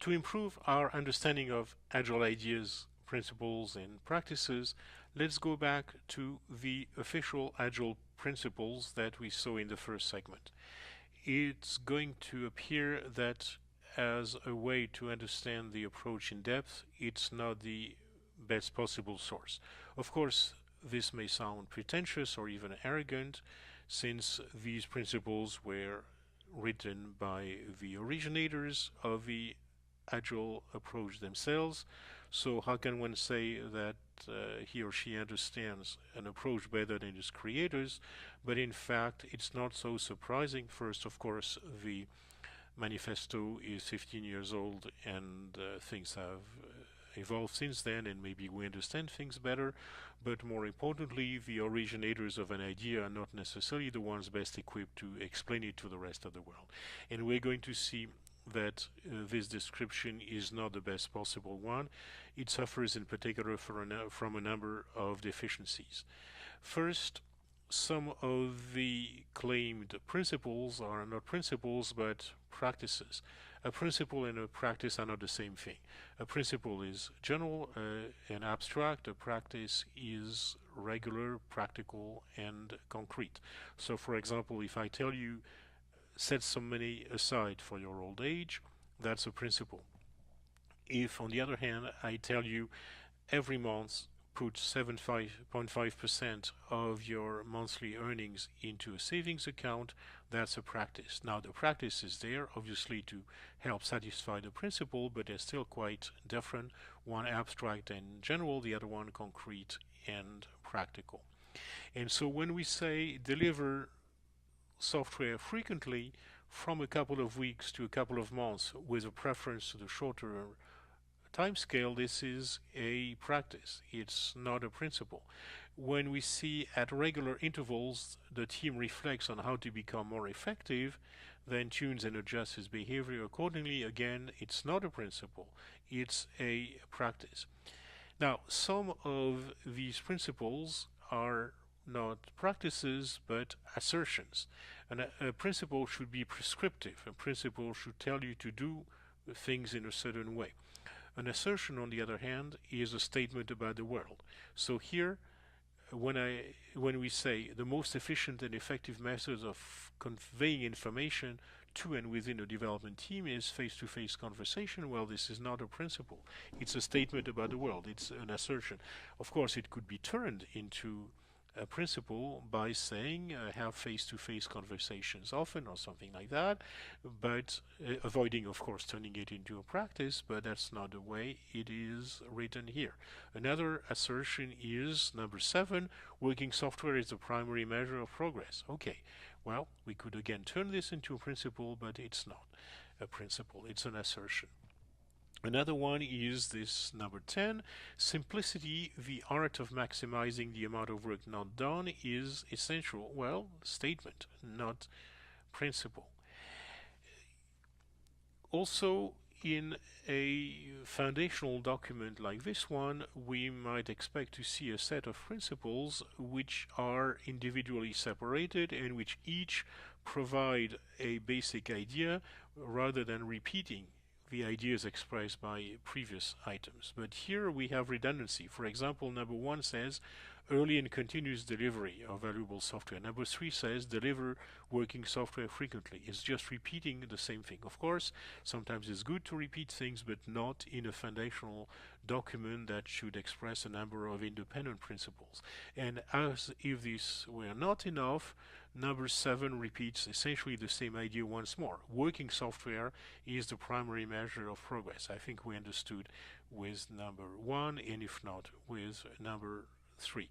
To improve our understanding of Agile ideas, principles, and practices, let's go back to the official Agile principles that we saw in the first segment. It's going to appear that as a way to understand the approach in depth, it's not the best possible source. Of course, this may sound pretentious or even arrogant, since these principles were written by the originators of the agile approach themselves. So how can one say that he or she understands an approach better than its creators? But in fact, it's not so surprising. First, of course, the manifesto is 15 years old and things have evolved since then, and maybe we understand things better. But more importantly, the originators of an idea are not necessarily the ones best equipped to explain it to the rest of the world. And we're going to see that this description is not the best possible one. It suffers in particular from a number of deficiencies. First, some of the claimed principles are not principles but practices. A principle and a practice are not the same thing. A principle is general and abstract. A practice is regular, practical, and concrete. So, for example, if I tell you set some money aside for your old age, that's a principle. If, on the other hand, I tell you every month put 7.5% of your monthly earnings into a savings account, that's a practice. Now, the practice is there, obviously, to help satisfy the principle, but they're still quite different. One abstract and general, the other one concrete and practical. And so when we say deliver software frequently, from a couple of weeks to a couple of months with a preference to the shorter time scale, this is a practice. It's not a principle. When we see at regular intervals the team reflects on how to become more effective, then tunes and adjusts his behavior accordingly, again, it's not a principle, it's a practice. Now, some of these principles are not practices but assertions. And a principle should be prescriptive. A principle should tell you to do things in a certain way. An assertion, on the other hand, is a statement about the world. So here, when we say the most efficient and effective methods of conveying information to and within a development team is face-to-face conversation, well, this is not a principle. It's a statement about the world. It's an assertion. Of course, it could be turned into a principle by saying have face-to-face conversations often or something like that, but avoiding, of course, turning it into a practice, but that's not the way it is written here. Another assertion is number 7, working software is the primary measure of progress. Okay, well, we could again turn this into a principle, but it's not a principle, it's an assertion. Another one is this number 10. Simplicity, the art of maximizing the amount of work not done, is essential. Well, statement, not principle. Also, in a foundational document like this one, we might expect to see a set of principles which are individually separated and which each provide a basic idea rather than repeating the ideas expressed by previous items. But here we have redundancy. For example, number 1 says early and continuous delivery of valuable software. Number 3 says deliver working software frequently. It's just repeating the same thing. Of course, sometimes it's good to repeat things, but not in a foundational document that should express a number of independent principles. And as if this were not enough, number 7 repeats essentially the same idea once more. Working software is the primary measure of progress. I think we understood with number 1, and if not, with number 3.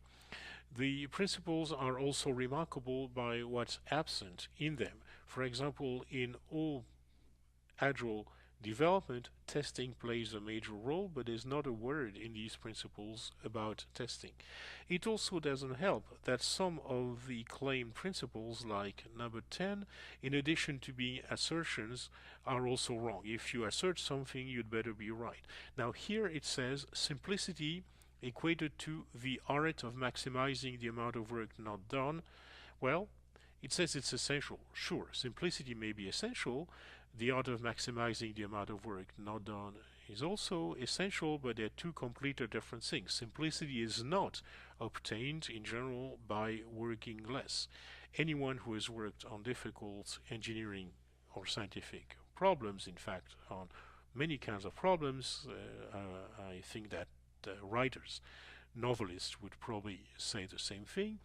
The principles are also remarkable by what's absent in them. For example, in all agile development, testing plays a major role, but there's not a word in these principles about testing. It also doesn't help that some of the claimed principles, like number 10, in addition to being assertions, are also wrong. If you assert something, you'd better be right. Now here it says simplicity equated to the art of maximizing the amount of work not done. Well, it says it's essential. Sure, simplicity may be essential, The art of maximizing the amount of work not done is also essential, but they're two completely different things. Simplicity is not obtained in general by working less. Anyone who has worked on difficult engineering or scientific problems, in fact, on many kinds of problems, I think that writers, novelists would probably say the same thing,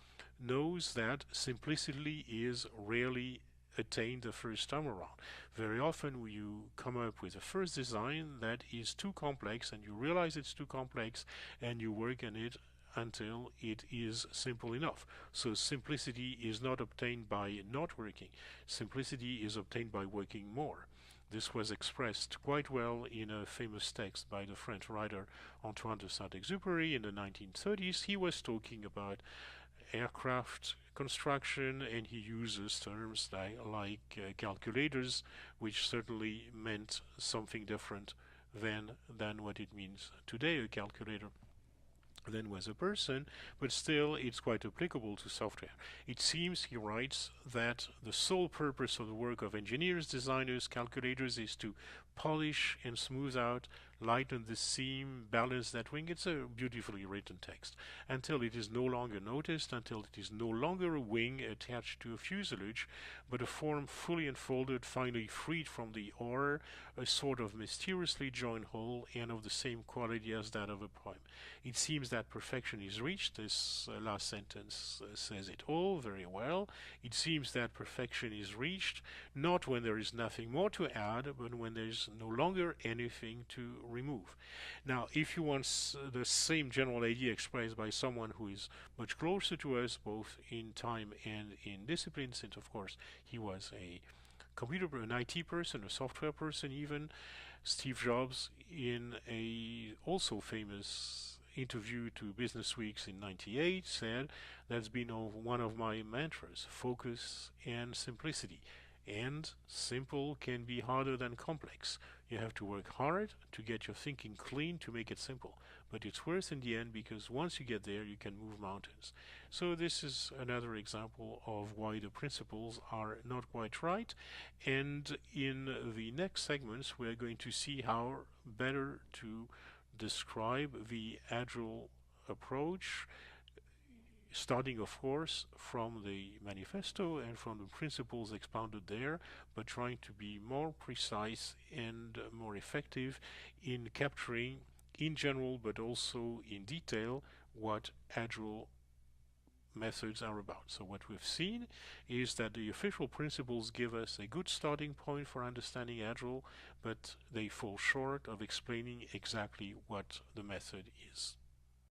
knows that simplicity is rarely attained the first time around. Very often you come up with a first design that is too complex and you realize it's too complex and you work on it until it is simple enough. So simplicity is not obtained by not working. Simplicity is obtained by working more. This was expressed quite well in a famous text by the French writer Antoine de Saint-Exupéry in the 1930s. He was talking about aircraft construction and he uses terms like calculators, which certainly meant something different than what it means today. A calculator then was a person, but still it's quite applicable to software. It seems, he writes, that the sole purpose of the work of engineers, designers, calculators is to polish and smooth out, lighten the seam, balance that wing. It's a beautifully written text. Until it is no longer noticed, until it is no longer a wing attached to a fuselage, but a form fully unfolded, finally freed from the oar, a sort of mysteriously joined whole, and of the same quality as that of a poem. It seems that perfection is reached. This last sentence says it all very well. It seems that perfection is reached, not when there is nothing more to add, but when there is no longer anything to remove. Now, if you want the same general idea expressed by someone who is much closer to us, both in time and in discipline, since of course he was an IT person, a software person even, Steve Jobs, in a also famous interview to Business Weeks in '98, said that's been one of my mantras: focus and simplicity. And simple can be harder than complex. You have to work hard to get your thinking clean to make it simple. But it's worth in the end because once you get there, you can move mountains. So this is another example of why the principles are not quite right. And in the next segments, we're going to see how better to describe the agile approach, starting of course from the manifesto and from the principles expounded there, but trying to be more precise and more effective in capturing in general but also in detail what agile methods are about. So what we've seen is that the official principles give us a good starting point for understanding agile, but they fall short of explaining exactly what the method is.